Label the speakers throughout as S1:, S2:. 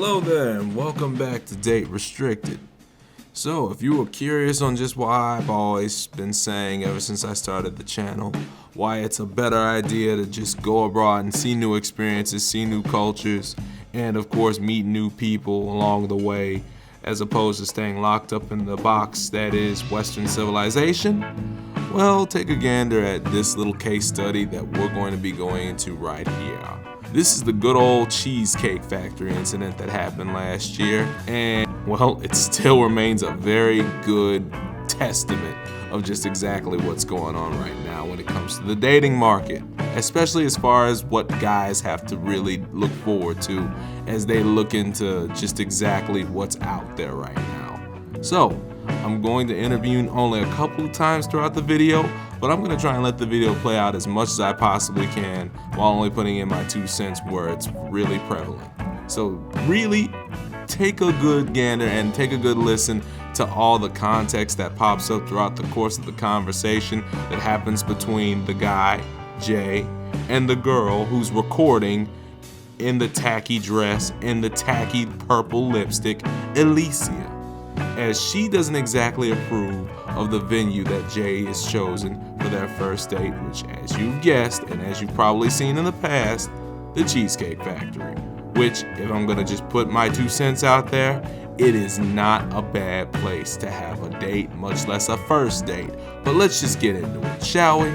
S1: Hello there, and welcome back to Date Restricted. So, if you were curious on just why I've always been saying ever since I started the channel, why it's a better idea to just go abroad and see new experiences, see new cultures, and of course meet new people along the way, as opposed to staying locked up in the box that is Western civilization, well, take a gander at this little case study that we're going to be going into right here. This is the good old Cheesecake Factory incident that happened last year, and well, it still remains a very good testament of just exactly what's going on right now when it comes to the dating market, especially as far as what guys have to really look forward to as they look into just exactly what's out there right now. So, I'm going to intervene only a couple of times throughout the video, but I'm going to try and let the video play out as much as I possibly can while only putting in my 2 cents where it's really prevalent. So really take a good gander and take a good listen to all the context that pops up throughout the course of the conversation that happens between the guy, Jay, and the girl who's recording in the tacky dress and the tacky purple lipstick, Alicia, as she doesn't exactly approve of the venue that Jay has chosen for their first date, which, as you've guessed and as you've probably seen in the past, the Cheesecake Factory. Which, if I'm gonna just put my 2 cents out there, it is not a bad place to have a date, much less a first date. But let's just get into it, shall we?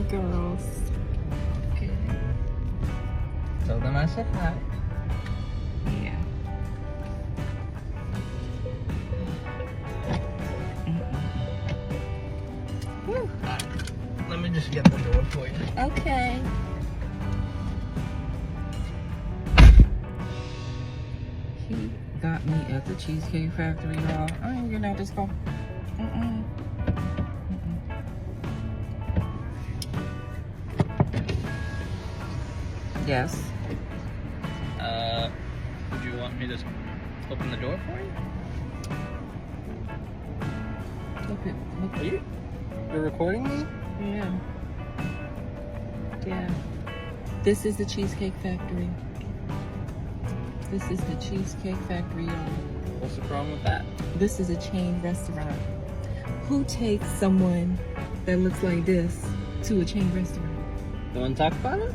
S2: Girls. Okay. Tell them I said hi. Yeah. Let me just get the door for you. Okay. He got me at the Cheesecake Factory, y'all. I ain't getting out this car. Yes.
S3: Would you want me to open the door for you?
S2: Look.
S3: Are you're recording me?
S2: Yeah. Yeah. This is the Cheesecake Factory. This is the Cheesecake Factory, y'all.
S3: What's the problem with that?
S2: This is a chain restaurant. Who takes someone that looks like this to a chain restaurant?
S3: You want to talk about it?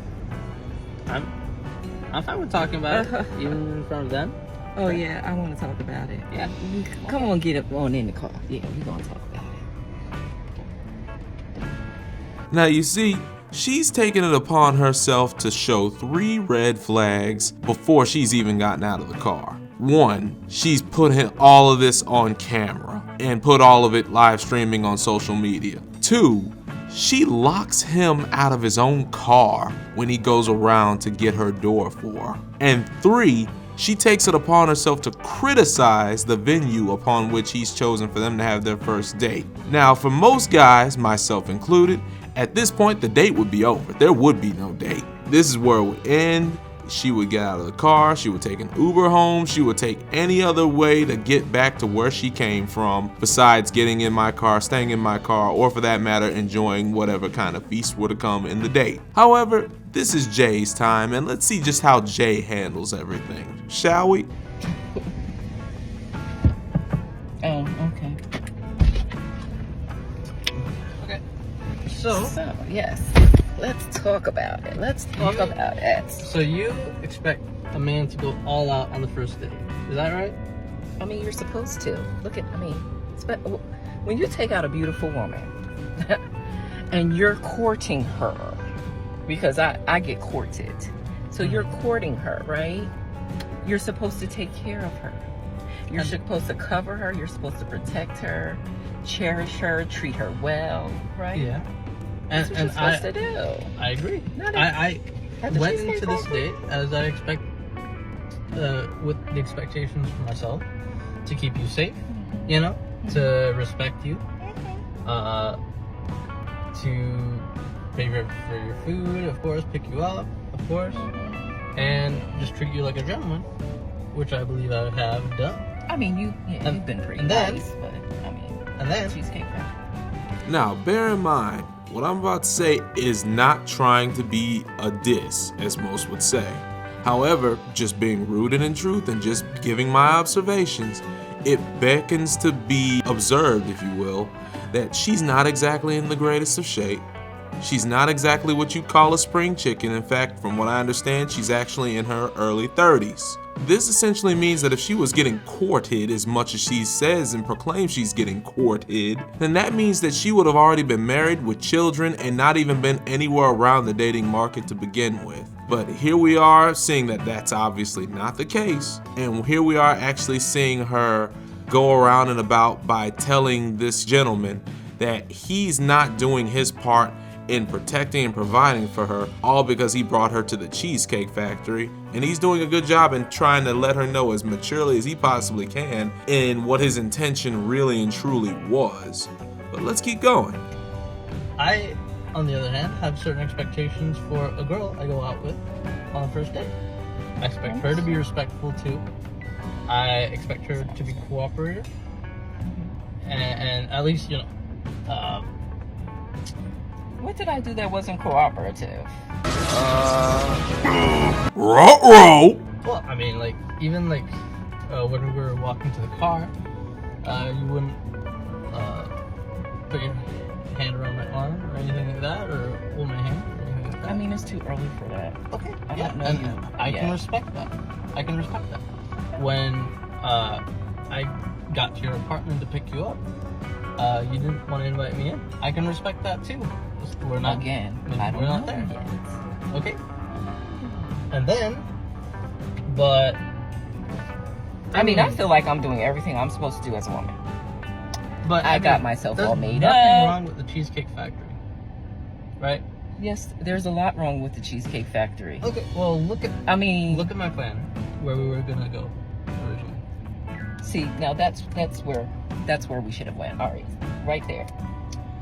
S3: I'm fine with talking about it, even in front of them.
S2: Oh yeah, I want to talk about it.
S3: Yeah.
S2: Come on, get up on in the car. Yeah, we're gonna talk about it.
S1: Now you see, she's taken it upon herself to show 3 red flags before she's even gotten out of the car. 1, she's put all of this on camera and put all of it live streaming on social media. 2, she locks him out of his own car when he goes around to get her door for her. And 3, she takes it upon herself to criticize the venue upon which he's chosen for them to have their first date. Now, for most guys, myself included, at this point the date would be over. There would be no date. This is where it would end. She would get out of the car, she would take an Uber home, she would take any other way to get back to where she came from besides getting in my car, staying in my car, or for that matter, enjoying whatever kind of feast were to come in the date. However, this is Jay's time, and let's see just how Jay handles everything, shall we?
S2: Oh, okay.
S3: Okay. So,
S2: yes. Let's talk about it. Let's talk about it.
S3: So you expect a man to go all out on the first date, is that right?
S2: I mean, you're supposed to. When you take out a beautiful woman and you're courting her, because I get courted. So you're courting her, right? You're supposed to take care of her. You're supposed to cover her. You're supposed to protect her, cherish her, treat her well, right?
S3: Yeah.
S2: That's what you're supposed to do.
S3: I agree.
S2: Not
S3: I
S2: at the
S3: went
S2: Cheesecake
S3: into this
S2: Factory?
S3: date as I expect, with the expectations for myself, to keep you safe, you know, to respect you, to pay for your food, of course, pick you up, of course, and just treat you like a gentleman, which I believe I have done.
S2: I mean, you've been pretty
S3: and then-
S2: nice, but I mean,
S3: And then,
S2: Cheesecake Factory.
S1: Now, bear in mind, what I'm about to say is not trying to be a diss, as most would say. However, just being rooted in truth and just giving my observations, it beckons to be observed, if you will, that she's not exactly in the greatest of shape. She's not exactly what you'd call a spring chicken. In fact, from what I understand, she's actually in her early 30s. This essentially means that if she was getting courted as much as she says and proclaims she's getting courted, then that means that she would have already been married with children and not even been anywhere around the dating market to begin with. But here we are seeing that that's obviously not the case, and here we are actually seeing her go around and about by telling this gentleman that he's not doing his part in protecting and providing for her, all because he brought her to the Cheesecake Factory, and he's doing a good job in trying to let her know as maturely as he possibly can in what his intention really and truly was. But let's keep going.
S3: I, on the other hand, have certain expectations for a girl I go out with on the first date. I expect her to be respectful too. I expect her to be cooperative, and at least, you know,
S2: What did I do that wasn't cooperative?
S1: Ruh-roh!
S3: well, I mean, like, even like when we were walking to the car, you wouldn't put your hand around my arm or anything like that, or hold my hand or anything like that.
S2: I mean, it's too early for that.
S3: Okay,
S2: I
S3: yeah,
S2: don't know
S3: and
S2: you
S3: I can
S2: yet.
S3: respect that. I can respect that. When I got to your apartment to pick you up, you didn't want to invite me in. I can respect that too. We're not
S2: Again,
S3: we're
S2: I don't
S3: not
S2: know
S3: there.
S2: yet.
S3: Okay. And then, but
S2: I mean, I feel like I'm doing everything I'm supposed to do as a woman.
S3: but
S2: I got
S3: mean,
S2: myself
S3: there's
S2: all made
S3: nothing
S2: up.
S3: wrong with the Cheesecake Factory, right?
S2: Yes, there's a lot wrong with the Cheesecake Factory.
S3: Okay. Well, look
S2: I mean,
S3: at my plan where we were gonna go originally.
S2: see, now that's where we should have went. All right there.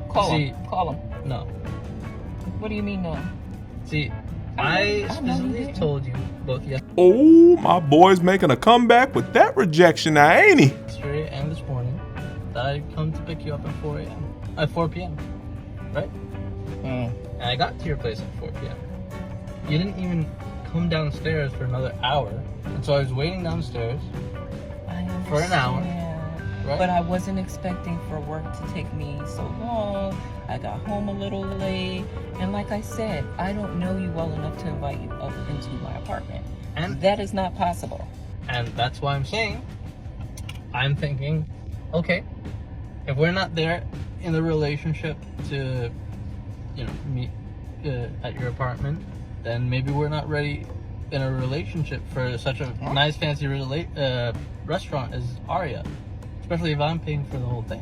S2: Call
S3: See-
S2: him. Call him.
S3: No.
S2: What do you mean no?
S3: See,
S2: I
S3: I
S2: know you
S3: specifically
S2: didn't.
S3: told you both
S1: Oh, my boy's making a comeback with that rejection now, ain't he?
S3: yesterday and this morning that I'd come to pick you up at 4 a.m. At 4 p.m. Right?
S2: Mm.
S3: And I got to your place at 4 p.m. You didn't even come downstairs for another hour, and so I was waiting downstairs.
S2: I
S3: For an hour,
S2: understand.
S3: right?
S2: But I wasn't expecting for work to take me so long. I got home a little late. And like I said, I don't know you well enough to invite you up into my apartment.
S3: And
S2: That is not possible.
S3: And that's why I'm saying, I'm thinking, okay, if we're not there in the relationship to, you know, meet at your apartment, then maybe we're not ready in a relationship for such a nice, fancy restaurant as Aria. Especially if I'm paying for the whole thing,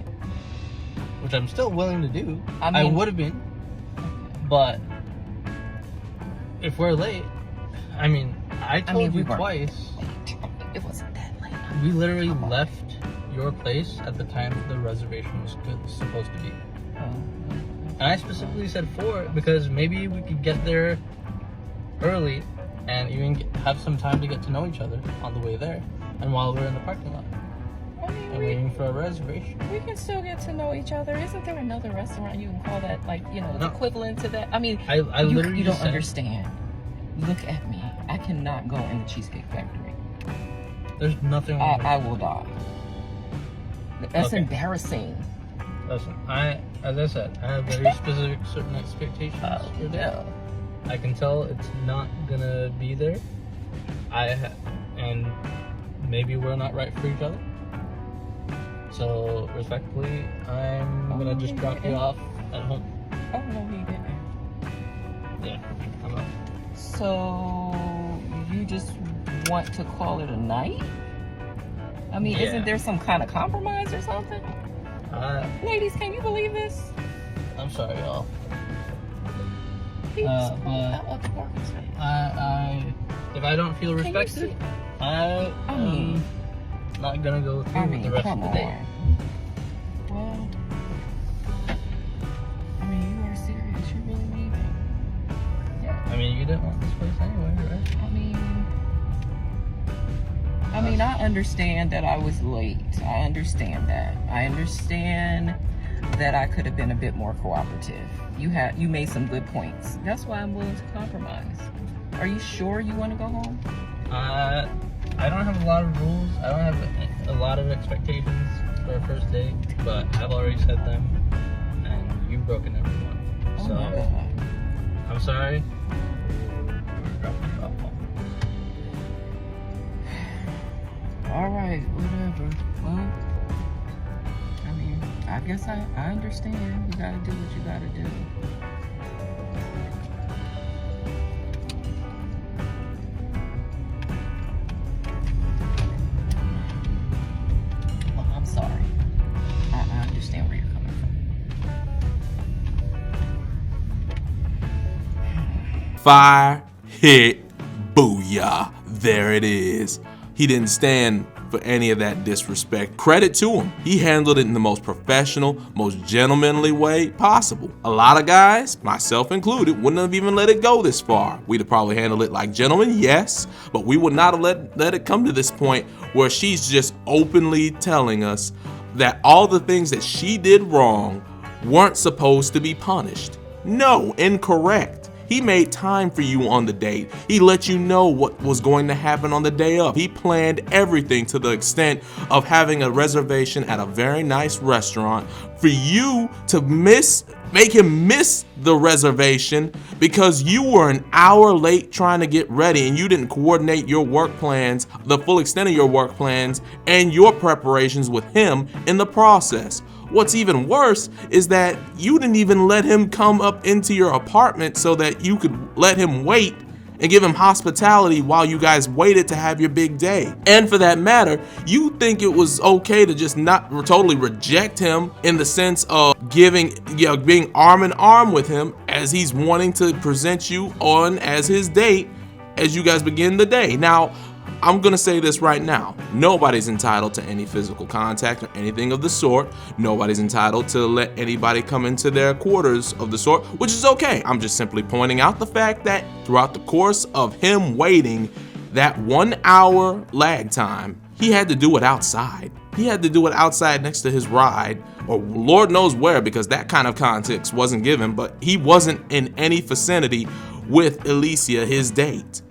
S3: which I'm still willing to do.
S2: I
S3: I
S2: mean-
S3: would have been, but if we're late, I mean, I told
S2: we
S3: you
S2: weren't
S3: twice.
S2: It wasn't that late.
S3: We literally left your place at the time the reservation was supposed to be. And I specifically said 4 because maybe we could get there early and even have some time to get to know each other on the way there and while we're in the parking lot
S2: I mean,
S3: and waiting for a reservation.
S2: we can still get to know each other. Isn't there another restaurant you can call that, like, you know,
S3: No.
S2: equivalent to that? I mean,
S3: I literally
S2: you
S3: just
S2: don't
S3: said,
S2: understand. Look at me. I cannot go in the Cheesecake Factory.
S3: there's nothing wrong with
S2: I will die. That's
S3: Okay.
S2: embarrassing.
S3: Listen, as I said, I have very specific certain expectations for that. I can tell it's not gonna be there. And maybe we're not right for each other. So respectfully, I'm gonna just drop you off at home.
S2: Oh no, he didn't.
S3: Yeah.
S2: So you just want to call it a night? I mean, isn't there some kind of compromise or something? Ladies, can you believe this?
S3: I'm sorry, y'all.
S2: If
S3: I don't feel respected, I'm not gonna go through with the rest of the day.
S2: Well, I mean, you are serious. You really leaving?
S3: Yeah. I mean, you didn't want this place anyway, right?
S2: I mean, I understand that I was late. I understand that. I understand that I could have been a bit more cooperative. You made some good points. That's why I'm willing to compromise. Are you sure you want to go home?
S3: I don't have a lot of rules. I don't have a lot of expectations for a first date, but I've already set them, and you've broken every one.
S2: Oh
S3: So
S2: my God.
S3: I'm sorry. We're dropping you off home.
S2: All right, whatever. Well, I mean, I guess I understand. You gotta do what you gotta do. Well, I'm sorry. I understand where you're coming from.
S1: Fire, hit, booyah. There it is. He didn't stand for any of that disrespect. Credit to him. He handled it in the most professional, most gentlemanly way possible. A lot of guys, myself included, wouldn't have even let it go this far. We'd have probably handled it like gentlemen, yes, but we would not have let it come to this point where she's just openly telling us that all the things that she did wrong weren't supposed to be punished. No, incorrect. He made time for you on the date. He let you know what was going to happen on the day of. He planned everything to the extent of having a reservation at a very nice restaurant for you to make him miss the reservation because you were an hour late trying to get ready and you didn't coordinate your work plans, the full extent of your work plans, and your preparations with him in the process. What's even worse is that you didn't even let him come up into your apartment so that you could let him wait and give him hospitality while you guys waited to have your big day. And for that matter, you think it was okay to just not totally reject him in the sense of being arm in arm with him as he's wanting to present you on as his date as you guys begin the day. Now, I'm gonna say this right now. Nobody's entitled to any physical contact or anything of the sort. Nobody's entitled to let anybody come into their quarters of the sort, which is okay. I'm just simply pointing out the fact that throughout the course of him waiting that 1 hour lag time, he had to do it outside. He had to do it outside next to his ride, or Lord knows where, because that kind of context wasn't given, but he wasn't in any vicinity with Alicia, his date.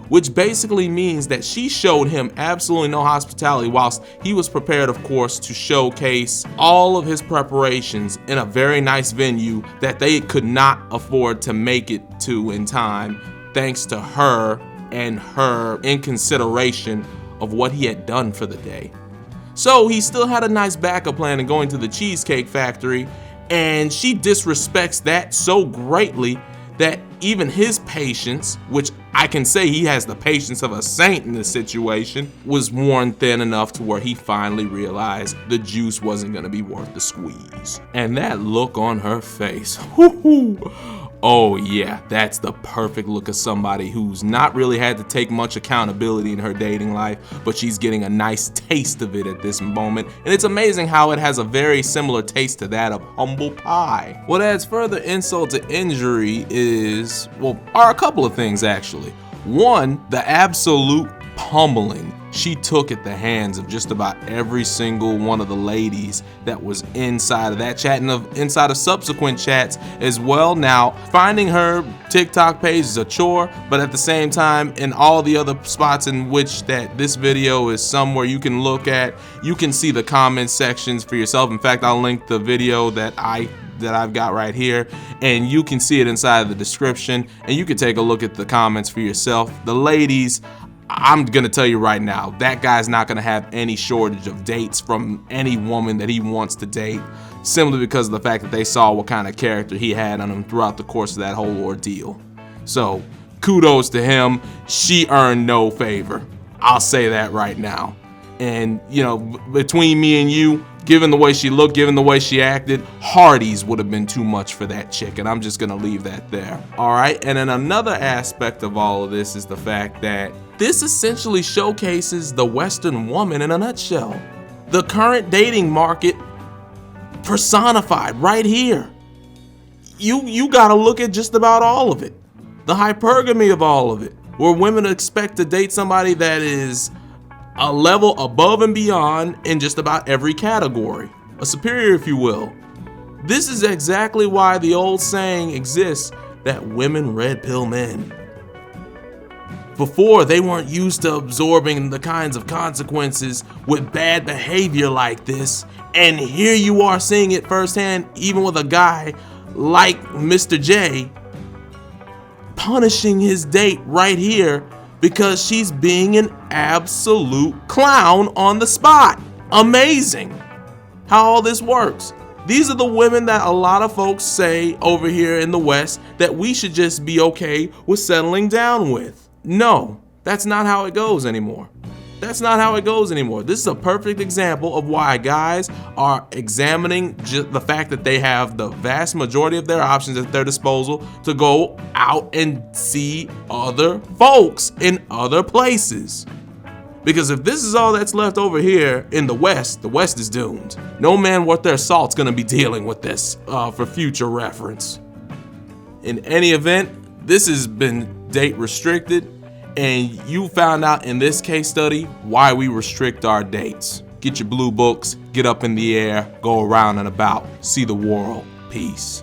S1: Which basically means that she showed him absolutely no hospitality whilst he was prepared, of course, to showcase all of his preparations in a very nice venue that they could not afford to make it to in time, thanks to her and her inconsideration of what he had done for the day. So he still had a nice backup plan in going to the Cheesecake Factory, and she disrespects that so greatly that even his patience, which I can say he has the patience of a saint in this situation, was worn thin enough to where he finally realized the juice wasn't gonna be worth the squeeze. And that look on her face, oh yeah, that's the perfect look of somebody who's not really had to take much accountability in her dating life, but she's getting a nice taste of it at this moment. And it's amazing how it has a very similar taste to that of humble pie. What adds further insult to injury are a couple of things actually. One, the absolute pummeling she took at the hands of just about every single one of the ladies that was inside of that chat and inside of subsequent chats as well. Now, finding her TikTok page is a chore, but at the same time, in all the other spots in which that this video is somewhere you can look at, you can see the comment sections for yourself. In fact, I'll link the video that I've got right here, and you can see it inside of the description, and you can take a look at the comments for yourself. The ladies, I'm gonna tell you right now, that guy's not gonna have any shortage of dates from any woman that he wants to date, simply because of the fact that they saw what kind of character he had on him throughout the course of that whole ordeal. So kudos to him. She earned no favor. I'll say that right now. And, you know, between me and you, given the way she looked, given the way she acted, Hardee's would have been too much for that chick, and I'm just gonna leave that there. All right, and then another aspect of all of this is the fact that this essentially showcases the Western woman in a nutshell. The current dating market personified right here. You gotta look at just about all of it. The hypergamy of all of it, where women expect to date somebody that is a level above and beyond in just about every category, a superior if you will. This is exactly why the old saying exists that women red pill men. Before, they weren't used to absorbing the kinds of consequences with bad behavior like this, and here you are seeing it firsthand, even with a guy like Mr. J punishing his date right here because she's being an absolute clown on the spot. Amazing how all this works. These are the women that a lot of folks say over here in the West that we should just be okay with settling down with. No, that's not how it goes anymore. That's not how it goes anymore. This is a perfect example of why guys are examining the fact that they have the vast majority of their options at their disposal to go out and see other folks in other places. Because if this is all that's left over here in the West is doomed. No man worth their salt's gonna be dealing with this for future reference. In any event, this has been Date Restricted. And you found out in this case study why we restrict our dates. Get your blue books, get up in the air, go around and about, see the world. Peace.